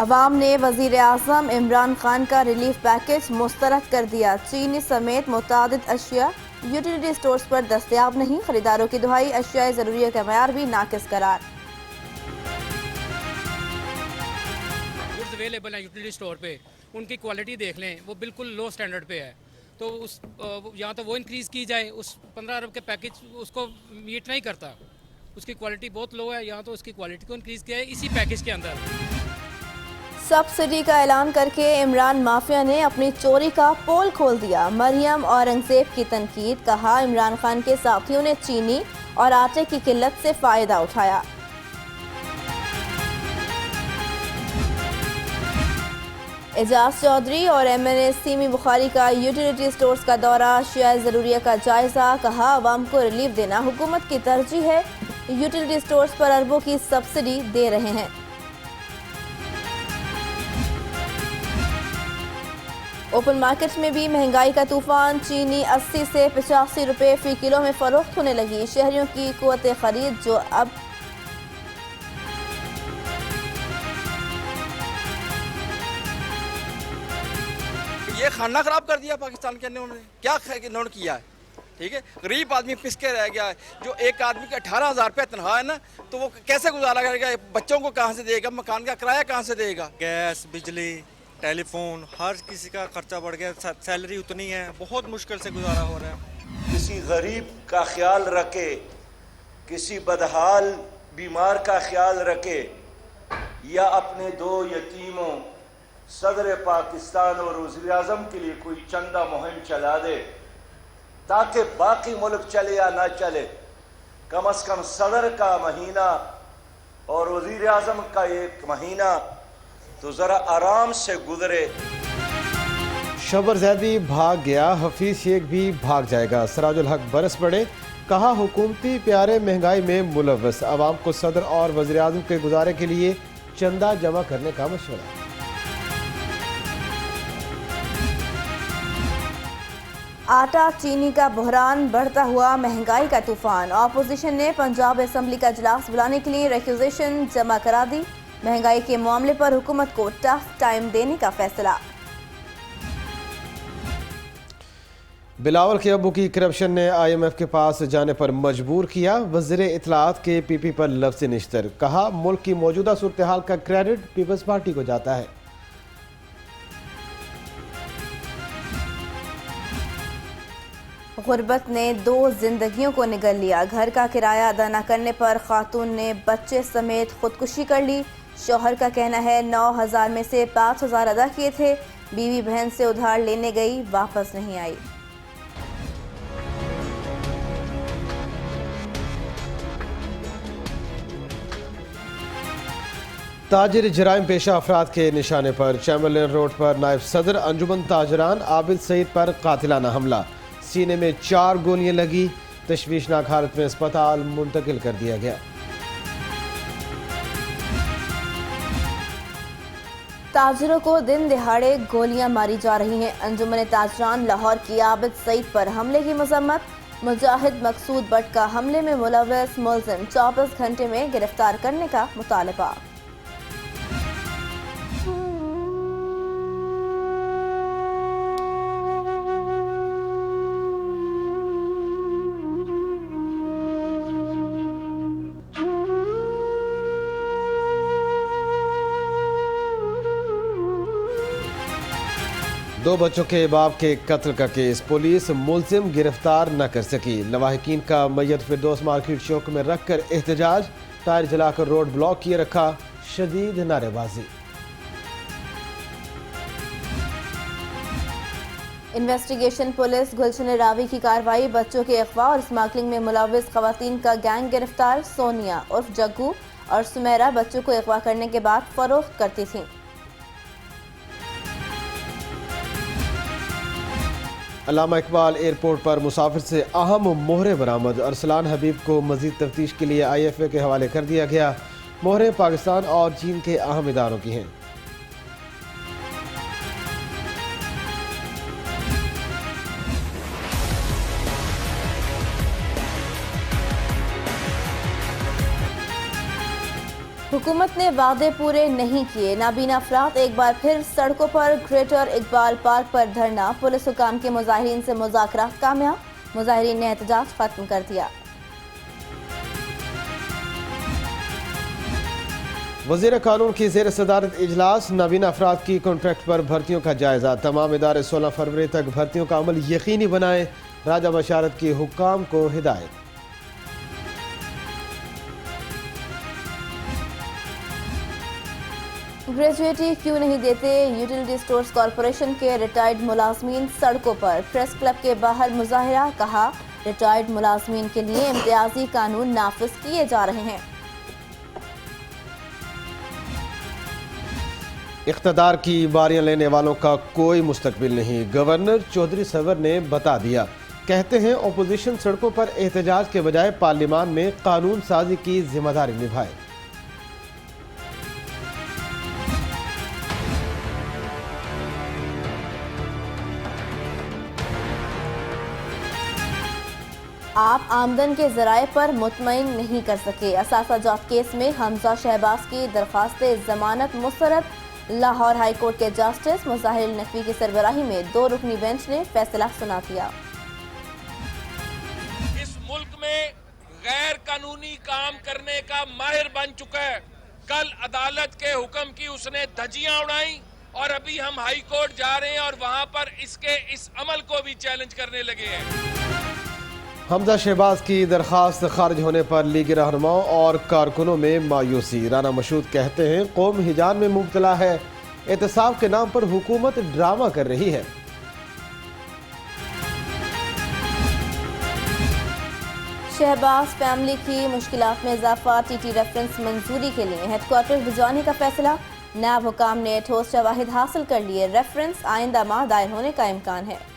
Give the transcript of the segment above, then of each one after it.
अवाम ने वज़ीर आज़म इमरान खान का रिलीफ पैकेज मुस्तरद कर दिया। चीनी समेत मुतादिद अशिया यूटिलिटी स्टोर्स पर दस्तयाब नहीं। खरीदारों की दुहाई, अशिया ज़रूरी का मयार भी नाकिस करार। गुड्स अवेलेबल हैं यूटिलिटी स्टोर पे, उनकी क्वालिटी देख लें, वो बिल्कुल लो स्टैंडर्ड पे है। तो उस यहाँ तो वो इंक्रीज़ की जाए, उस 15 अरब के पैकेज उसको मीट नहीं करता, उसकी क्वालिटी बहुत लो है। यहाँ तो उसकी क्वालिटी को इंक्रीज़ किया है इसी पैकेज के अंदर। सब्सिडी का ऐलान करके इमरान माफिया ने अपनी चोरी का पोल खोल दिया। मरियम औरंगजेब की तनकीद, कहा इमरान खान के साथियों ने चीनी और आटे की किल्लत से फायदा उठाया। एजाज चौधरी और MNA सीमी बुखारी का यूटिलिटी स्टोर्स का दौरा, अशिया ज़रूरिया का जायजा, कहा अवाम को रिलीफ देना हुकूमत की तरजीह है। यूटिलिटी स्टोर्स पर अरबों की सब्सिडी दे रहे हैं। ओपन मार्केट में भी महंगाई का तूफान, चीनी 80 से 85 रुपए फी किलो में फरोख्त होने लगी। शहरियों की कुव्वत खरीद जो अब ये खाना खराब कर दिया पाकिस्तान के उन्होंने, क्या इन्होंने किया है। ठीक है, गरीब आदमी पिसके रह गया है। जो एक आदमी का 18,000 रुपये तनख्वाह है ना, तो वो कैसे गुजारा करेगा, बच्चों को कहाँ से देगा, मकान का किराया कहाँ से देगा। गैस, बिजली, टेलीफोन, हर किसी का खर्चा बढ़ गया, सैलरी उतनी है, बहुत मुश्किल से गुजारा हो रहा है। किसी गरीब का ख्याल रखे, किसी बदहाल बीमार का ख्याल रखे, या अपने 2 यतीमों सदर पाकिस्तान और वज़ीर आज़म के लिए कोई चंदा मुहिम चला दे, ताकि बाकी मुल्क चले या ना चले, कम से कम सदर का महीना और वज़ीर आज़म का 1 महीना तो ज़रा आराम से गुजरे। शबर जैदी भाग गया, हफीज शेख भी भाग जाएगा। सराजुल हक बरस पड़े, कहा हुकूमती प्यारे महंगाई में मुलव्वस, अवाम को सदर और वज़ीर आज़म के गुजारे के लिए चंदा जमा करने का मशवरा। आटा चीनी का बहरान, बढ़ता हुआ महंगाई का तूफान। ऑपोजिशन ने पंजाब असम्बली का इजलास बुलाने के लिए रिक्वेजिशन जमा करा दी। महंगाई के मामले पर हुकूमत को टफ टाइम देने का फैसला। बिलावल के अबू की करप्शन ने IMF के पास जाने पर मजबूर किया। वज़ीर इत्तलाआत के PP पर लफ्ज़ निश्तर, कहा मुल्क की मौजूदा सूरत हाल का क्रेडिट पीपल्स पार्टी को जाता है। गुर्बत ने 2 जिंदगियों को निगल लिया। घर का किराया अदा न करने पर खातून ने बच्चे समेत खुदकुशी कर ली। शौहर का कहना है 9,000 में से 5,000 अदा किए थे। बीवी बहन से उधार लेने गई, वापस नहीं आई। ताजिर जराइम पेशा अफराद के निशाने पर चैम्बरलेन रोड पर नायब सदर अंजुमन ताजरान आबिद सईद पर कातिलाना हमला। सीने में 4 गोलियां लगी, तशवीशनाक हालत में अस्पताल मुंतकिल कर दिया गया। ताजिरों को दिन दिहाड़े गोलियां मारी जा रही हैं। अंजुमन ताजरान लाहौर की आबिद सईद पर हमले की मजम्मत। मुजाहिद मकसूद बट का हमले में मुलव्वस मुलजिम 24 घंटे में गिरफ्तार करने का मुतालबा। दो बच्चों के बाप के कत्ल का केस, पुलिस मुलजिम गिरफ्तार न कर सकी। लवाहिकीन का मैयत फिरदौस मार्केट चौक में रखकर एहतजाज, टायर जलाकर रोड ब्लॉक किए रखा, शदीद नारेबाजी। इन्वेस्टिगेशन पुलिस, गुलशन रावी की कार्रवाई। बच्चों के अगवा और स्मगलिंग में मुलव्वस खवातीन का गैंग गिरफ्तार। सोनिया उर्फ जग्गू और सुमेरा बच्चों को अगवा करने के बाद फरोख्त करती थीं। अल्लामा इकबाल एयरपोर्ट पर मुसाफिर से अहम मोहरें बरामद। अरसलान हबीब को मजीद तफ्तीश के लिए IFA के हवाले कर दिया गया। मोहरें पाकिस्तान और चीन के अहम इदारों की हैं। हुकूमत ने वादे पूरे नहीं किए, नाबीना अफराद एक बार फिर सड़कों पर। ग्रेटर इकबाल पार्क पर धरना, पुलिस हुकाम के मुजाहिरीन से मुज़ाकरात कामयाब, मुजाहिरीन ने एहतजाज खत्म कर दिया। वज़ीर कानून की ज़ेर सदारत इजलास, नाबीना अफराद की कॉन्ट्रैक्ट पर भर्तियों का जायजा, तमाम इदारे 16 फरवरी तक भर्तियों का अमल यकीनी बनाएं, राजा बशारत की हुक्काम को हिदायत। ग्रेजुएटी क्यों नहीं देते, यूटिलिटी स्टोर्स कॉरपोरेशन के रिटायर्ड मुलाजमीन सड़कों पर। प्रेस क्लब के बाहर मुजाहिरा, कहा रिटायर्ड मुलाजमीन के लिए इम्तियाजी कानून नाफिज किए जा रहे हैं। इख्तदार की बारियां लेने वालों का कोई मुस्तकबिल नहीं, गवर्नर चौधरी सरवर ने बता दिया। कहते हैं ओपोजिशन सड़कों पर एहतजाज के बजाय पार्लियामान में कानून साजी की जिम्मेदारी निभाए। आप आमदन के जराए पर मुतमईन नहीं कर सके, असासाजात केस में हमजा शहबाज की दरख्वास्त जमानत मुस्तरद। लाहौर हाई कोर्ट के जस्टिस मुजाहिर नकवी की सरबराही में 2 रुकनी बेंच ने फैसला सुना दिया। इस मुल्क में गैर कानूनी काम करने का माहिर बन चुका है। कल अदालत के हुक्म की उसने धज्जियां उड़ाई और अभी हम हाई कोर्ट जा रहे हैं और वहां पर इसके इस अमल को भी चैलेंज करने लगे हैं। हमजा शहबाज की दरख्वास्त खारिज होने पर लीगी रहनुमाओं और कारकुनों में मायूसी। राना मशहूद कहते हैं कौम हिजान में मुब्तला है, एहतसाब के नाम पर हुकूमत ड्रामा कर रही है। शहबाज फैमिली की मुश्किलात में इजाफा, टीटी रेफरेंस मंजूरी के लिए हेडक्वार्टर भिजवाने का फैसला। नायब हुकाम ने ठोस शवाहिद हासिल कर लिए, रेफरेंस आइंदा माह दायर होने का इम्कान है।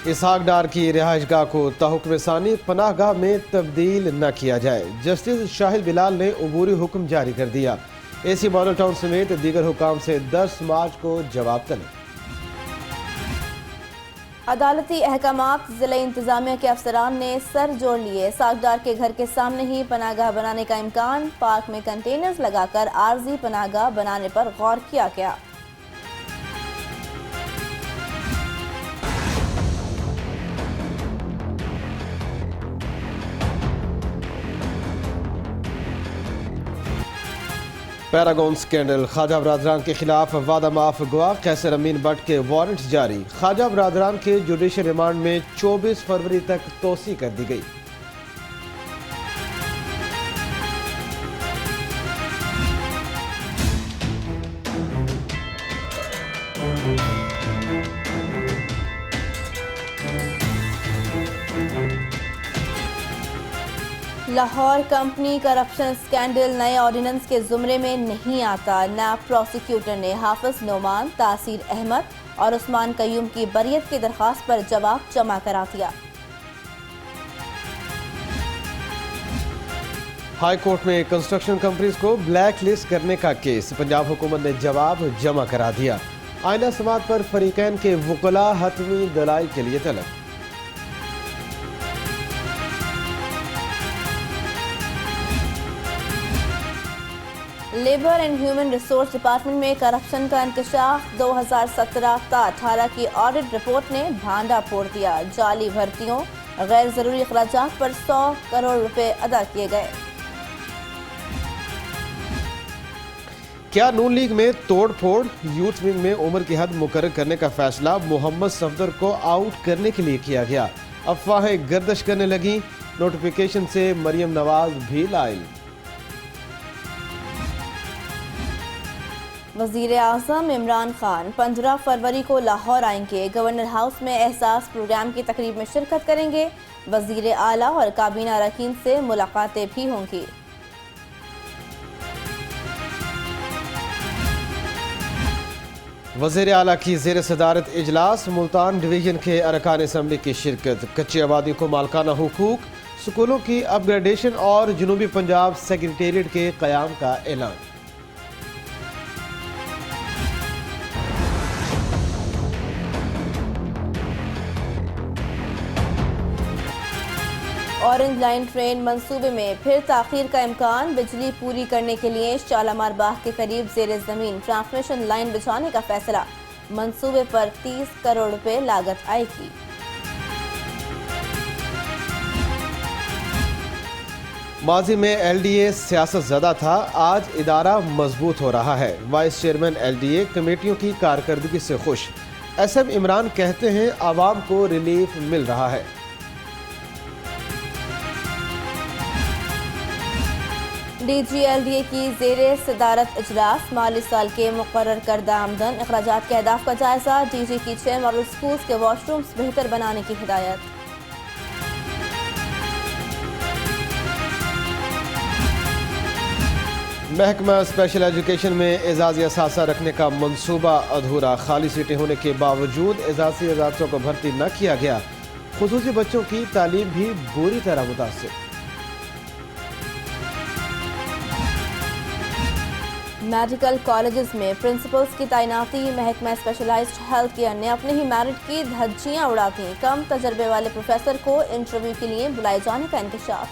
इसहाक डार की रिहाइशगाह को तहुक्म सानी पनाहगाह में तब्दील न किया जाए, जस्टिस शाहिद बिलाल ने अबूरी हुक्म जारी कर दिया। एसी मॉडल टाउन समेत दीगर हुकाम से 10 मार्च को जवाब तलब। अदालती अहकामात, जिला इंतजामिया के अफसरान ने सर जोड़ लिए। इसहाक डार के घर के सामने ही पनाहगाह बनाने का इम्कान, पार्क में कंटेनर्स लगाकर आर्जी पनाहगाह बनाने पर गौर किया गया। पैरागॉन स्कैंडल, ख्वाजा बरादरान के खिलाफ वादा माफ गवाह कैसर अमीन भट्ट के वारंट जारी। ख्वाजा बरादरान के जुडिशल रिमांड में 24 फरवरी तक तोसी कर दी गई। लाहौर कंपनी करप्शन स्कैंडल नए ऑर्डिनेंस के जुमरे में नहीं आता। नायब प्रोसिक्यूटर ने हाफिज नोमान, तासीर अहमद और उस्मान कयूम की बरियत की दरख्वास्त पर जवाब जमा करा दिया। हाई कोर्ट में कंस्ट्रक्शन कंपनीज को ब्लैक लिस्ट करने का केस, पंजाब हुकूमत ने जवाब जमा करा दिया। आईना समात पर फरीकैन के वकला हतमी दलाइल के लिए तलब। Labour and human resource department में करप्शन का इंकशाफ, 2017-18 की ऑडिट रिपोर्ट ने भांडा फोड़ दिया। जाली भर्तियों, गैर जरूरी अखराजात पर 100 करोड़ रुपए अदा किए गए। क्या नून लीग में तोड़ फोड़, यूथ विंग में उम्र की हद मुकर्रर करने का फैसला मोहम्मद सफदर को आउट करने के लिए किया गया। अफवाहें गर्दिश करने लगी, नोटिफिकेशन से मरियम नवाज भी लाइल। वजीर आज़म इमरान खान 15 फरवरी को लाहौर आएंगे। गवर्नर हाउस में एहसास प्रोग्राम की तकरीब में शिरकत करेंगे। वजीर आला और काबीना अरकान से मुलाकातें भी होंगी। वज़ीर आला की ज़ेर सदारत इजलास, मुल्तान डिवीजन के अरकान असम्बली की शिरकत। कच्ची आबादी को मालकाना हुकूक, स्कूलों की अपग्रेडेशन और जनूबी पंजाब सेक्रेटेरिएट के क़याम का ऐलान। ऑरेंज लाइन ट्रेन मंसूबे में फिर ताखीर का इम्कान। बिजली पूरी करने के लिए शालामार बाग के करीब जेर जमीन ट्रांसमिशन लाइन बिछाने का फैसला। मंसूबे पर 30 करोड़ रुपए लागत आएगी। माजी में एलडीए सियासत ज़दा था, आज इदारा मजबूत हो रहा है। वाइस चेयरमैन एलडीए कमेटियों की कारकर्दगी से खुश। एसएम इमरान कहते हैं आवाम को रिलीफ मिल रहा है। डीजीएलडीए की जेरे सदारत इजलास। माली साल के मुकर्रर करदा आमदन अखराजात के अहदाफ का जायजा। डीजी की 6 मॉडल स्कूल्स के वॉशरूम्स बेहतर बनाने की हिदायत। महकमा स्पेशल एजुकेशन में एजाजी असासा रखने का मंसूबा अधूरा। खाली सीटें होने के बावजूद एजाजी असासों को भर्ती न किया गया। खुसूसी बच्चों की तालीम भी बुरी तरह मुतासिर। मेडिकल कॉलेजेस में प्रिंसिपल्स की तैनाती। महकमा स्पेशलाइज्ड हेल्थ केयर ने अपने ही मेरिट की धज्जियां उड़ा दी। कम तजर्बे वाले प्रोफेसर को इंटरव्यू के लिए बुलाए जाने का इंकशाफ।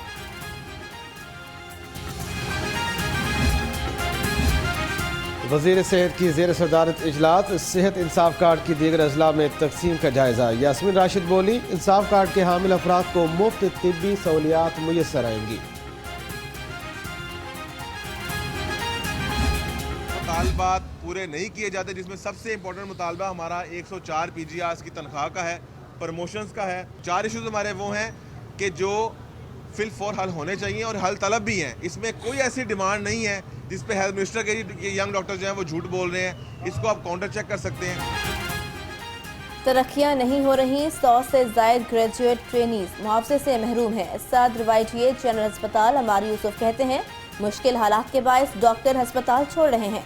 वज़ीर सेहत की ज़ेर सदारत इजलास। सेहत इंसाफ कार्ड की दीगर अजला में तकसीम का जायजा। यास्मीन राशिद बोली, इंसाफ कार्ड के हामिल अफराद को मुफ्त तिब्बी सहूलियात मुयस्सर आएंगी। मुतालबात पूरे नहीं किए जाते, जिसमें सबसे इम्पोर्टेंट मुतालबा हमारा 104 पीजीआर्स की तनख्वाह का है, प्रमोशंस का है। 4 इश्यूज हमारे वो हैं कि जो फिल फॉर हल होने चाहिए और हल तलब भी हैं। इसमें कोई ऐसी डिमांड नहीं है जिस पे हेल्थ मिनिस्टर के यंग डॉक्टर जो हैं वो झूठ बोल रहे हैं। इसको आप काउंटर चेक कर सकते हैं। तरक्कियां नहीं हो रही। 100 से जायद ग्रेजुएट ट्रेनीज मुआवजे से महरूम है। सदर वाईटीए जनरल अस्पताल अमार यूसुफ कहते हैं मुश्किल हालात के बायस डॉक्टर अस्पताल छोड़ रहे हैं।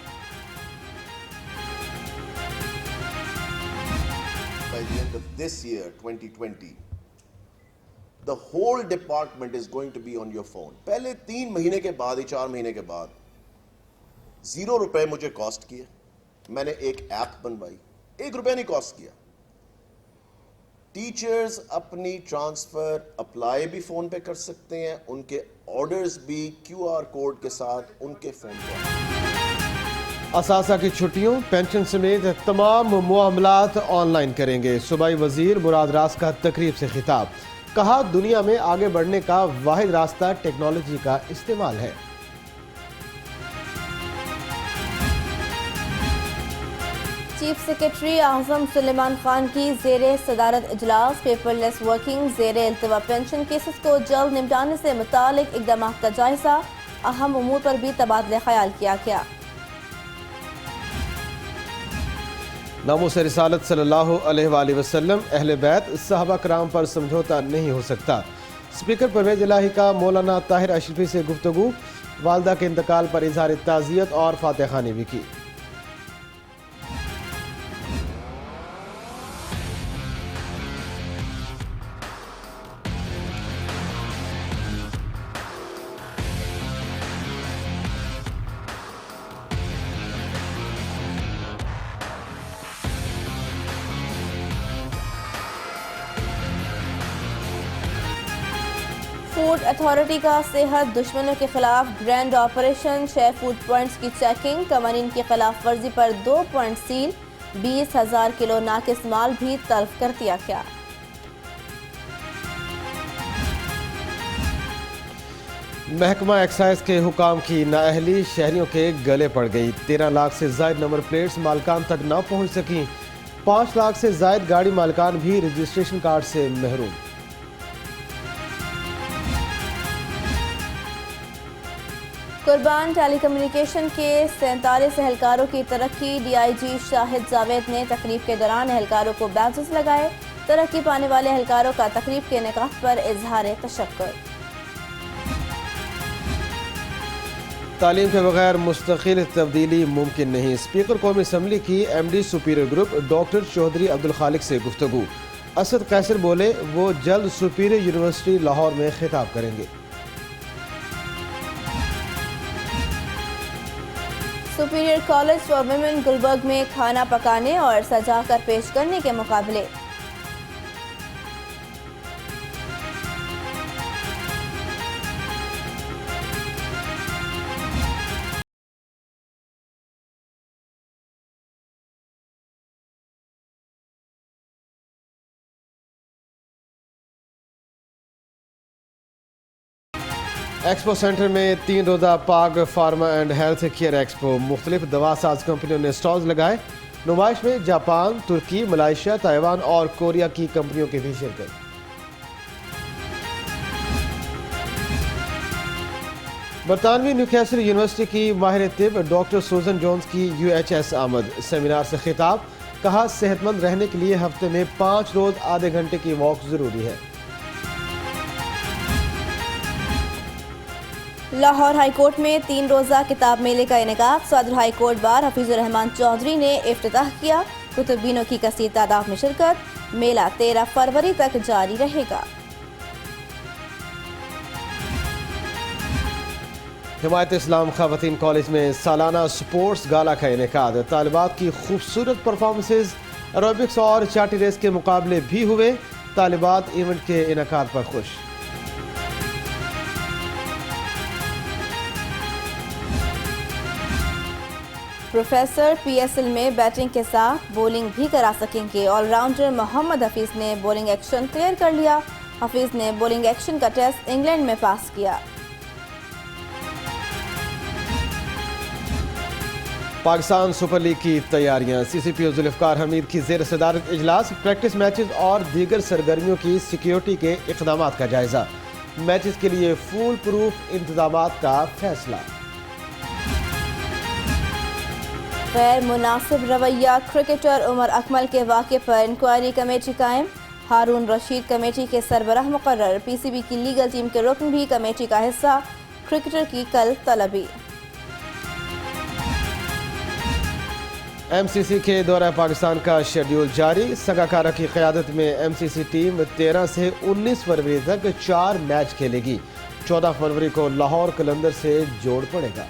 By the end of this year 2020 the whole department is going to be on your phone. पहले 3 महीने के बाद ही 4 महीने के बाद 0 रुपए मुझे कॉस्ट किए। मैंने एक ऐप बनवाई, 1 रुपया नहीं कॉस्ट किया। टीचर्स अपनी ट्रांसफर अप्लाई भी फोन पे कर सकते हैं, उनके ऑर्डर्स भी QR कोड के साथ उनके फोन पे। असासा की छुट्टियों, पेंशन समेत तमाम मामलात ऑनलाइन करेंगे। सूबाई वजीर मुराद रास का तकरीब से खिताब। कहा दुनिया में आगे बढ़ने का वाहिद रास्ता टेक्नोलॉजी का इस्तेमाल है। चीफ सेक्रेटरी आजम सुलेमान खान की जेरे सदारत इजलास। पेपरलेस वर्किंग जेरे इल्तवा पेंशन केसेस को जल्द निपटाने से मुतालिक इकदाम का जायजा। अहम उमूर पर भी तबादला ख्याल किया गया। नामूस रिसालत सल्लल्लाहु अलैहि वसल्लम अहले बैत सहाबा कराम पर समझौता नहीं हो सकता। स्पीकर परवेज इलाही का मौलाना ताहिर अशरफी से गुफ्तगू। वालदा के इंतकाल पर इजहार ताज़ियत और फातिहा खानी भी की। फूड अथॉरिटी का सेहत दुश्मनों के खिलाफ ग्रैंड ऑपरेशन। 6 फूड पॉइंट्स की चेकिंग। कवानीन की खिलाफ वर्जी पर 2 पॉइंट सील। 20,000 किलो नाकिस माल भी तल्फ कर दिया गया। महकमा एक्साइज के हुकाम की नाअहली शहरियों के गले पड़ गई। 13 लाख से जायद नंबर प्लेट्स मालकान तक न पहुंच सकी। 5 लाख से जायद गाड़ी मालकान भी रजिस्ट्रेशन कार्ड से महरूम। कुर्बान टेलीकम्युनिकेशन के 47 एहलकारों की तरक्की। DIG शाहिद जावेद ने तकरीब के दौरान एहलकारों को बैजेस लगाए। तरक्की पाने वाले एहलकारों का तकरीब के निकाह पर इजहार तशक्कुर। तालीम के बगैर मुस्तकिल तब्दीली मुमकिन नहीं। स्पीकर कौमी असम्बली की MD superior group doctor Chaudhry Abdul Khaliq से गुफ्तगू। असद कैसर बोले वो जल्द सुपीरियर यूनिवर्सिटी लाहौर में खिताब करेंगे। Superior college for women Gulberg में खाना पकाने और सजाकर पेश करने के मुकाबले। एक्सपो सेंटर में 3 रोज़ा पाक pharma and health care expo. मुख्तलिफ दवा साज कंपनियों ने स्टॉल्स लगाए। नुमाइश में जापान, तुर्की, मलाइशिया, ताइवान और कोरिया की कंपनियों की भी शिरकत। बरतानवी न्यूकैसल यूनिवर्सिटी की माहिर तिब डॉक्टर सूजन जोन्स की UHS आमद। सेमिनार से खिताब, कहा सेहतमंद रहने के लिए हफ्ते में 5 रोज आधे घंटे की वॉक जरूरी है। लाहौर हाईकोर्ट में 3 रोज़ा किताब मेले का इनेकाद। सदर हाईकोर्ट बार हफीजुर रहमान चौधरी ने इफ्तिताह किया। कुतुबीनों की कसीर तादाद में शिरकत। मेला 13 फरवरी तक जारी रहेगा। हिमायत इस्लाम खवातीन कॉलेज में सालाना स्पोर्ट्स गाला का इनेकाद। तालिबात की खूबसूरत परफॉर्मेंसेज, एरोबिक्स और चाटी रेस के मुकाबले भी हुए। तालिबात इवेंट के इनेकाद पर खुश। प्रोफेसर PSL में बैटिंग के साथ बॉलिंग भी करा सकेंगे। ऑलराउंडर मोहम्मद हफीज ने बॉलिंग एक्शन क्लियर कर लिया। हफीज ने बॉलिंग एक्शन का टेस्ट इंग्लैंड में पास किया। पाकिस्तान सुपर लीग की तैयारियां। CCPO जुल्फकार हमीद की जेर सदारत इजलास। प्रैक्टिस मैचेस और दीगर सरगर्मियों की सिक्योरिटी के इक़दाम का जायजा। मैचेस के लिए फूल प्रूफ इंतजाम का फैसला। गैर मुनासिब रवैया क्रिकेटर उमर अकमल के वाक़े पर इंक्वायरी कमेटी कायम। हारून रशीद कमेटी के सरबराह मुकर्रर। PCB की लीगल टीम के रुकन भी कमेटी का हिस्सा। क्रिकेटर की कल तलबी। MCC के दौरा पाकिस्तान का शेड्यूल जारी। संगाकारा की क़यादत में MCC टीम 13 से 19 फरवरी तक 4 मैच खेलेगी। 14 फरवरी को लाहौर कलंदर से जोड़ पड़ेगा।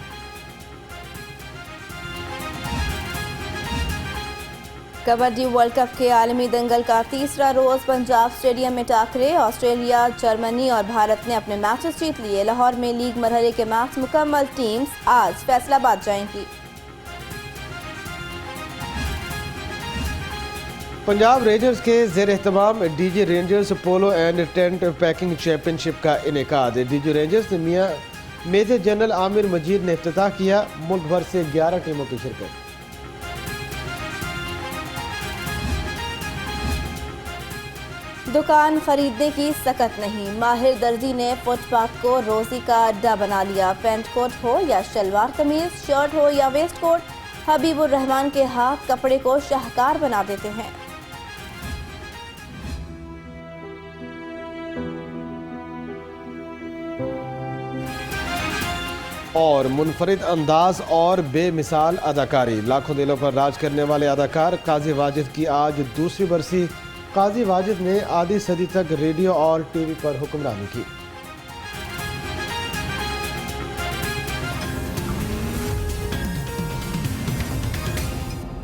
कबड्डी वर्ल्ड कप के आलमी दंगल का तीसरा रोज पंजाब स्टेडियम में टाकरे। ऑस्ट्रेलिया, जर्मनी और भारत ने अपने मैचेस जीत लिए। लाहौर में लीग मरहले के मैच मुकम्मल। टीम्स आज फैसलाबाद जाएंगी। पंजाब रेंजर्स के जेर एहतमाम DG rangers polo and tent packing championship का इनेकाद। DG रेंजर्स मियां मेजर जनरल आमिर मजीद ने इफ्तिताह किया। मुल्क भर से 11 टीमों की शिरकत। दुकान खरीदने की सकत नहीं। माहिर दर्जी ने फुटपाथ को रोजी का अड्डा बना लिया। पेंट कोट हो या शलवार कमीज, शर्ट हो या वेस्ट कोट, हबीबुर रहमान के हाथ कपड़े को शाहकार बना देते हैं। और मुनफरिद अंदाज और बेमिसाल अदाकारी। लाखों दिलों पर राज करने वाले अदाकार काजी वाजिद की आज दूसरी बरसी। काजी वाजिद ने आधी सदी तक रेडियो और TV पर हुक्मरानी की।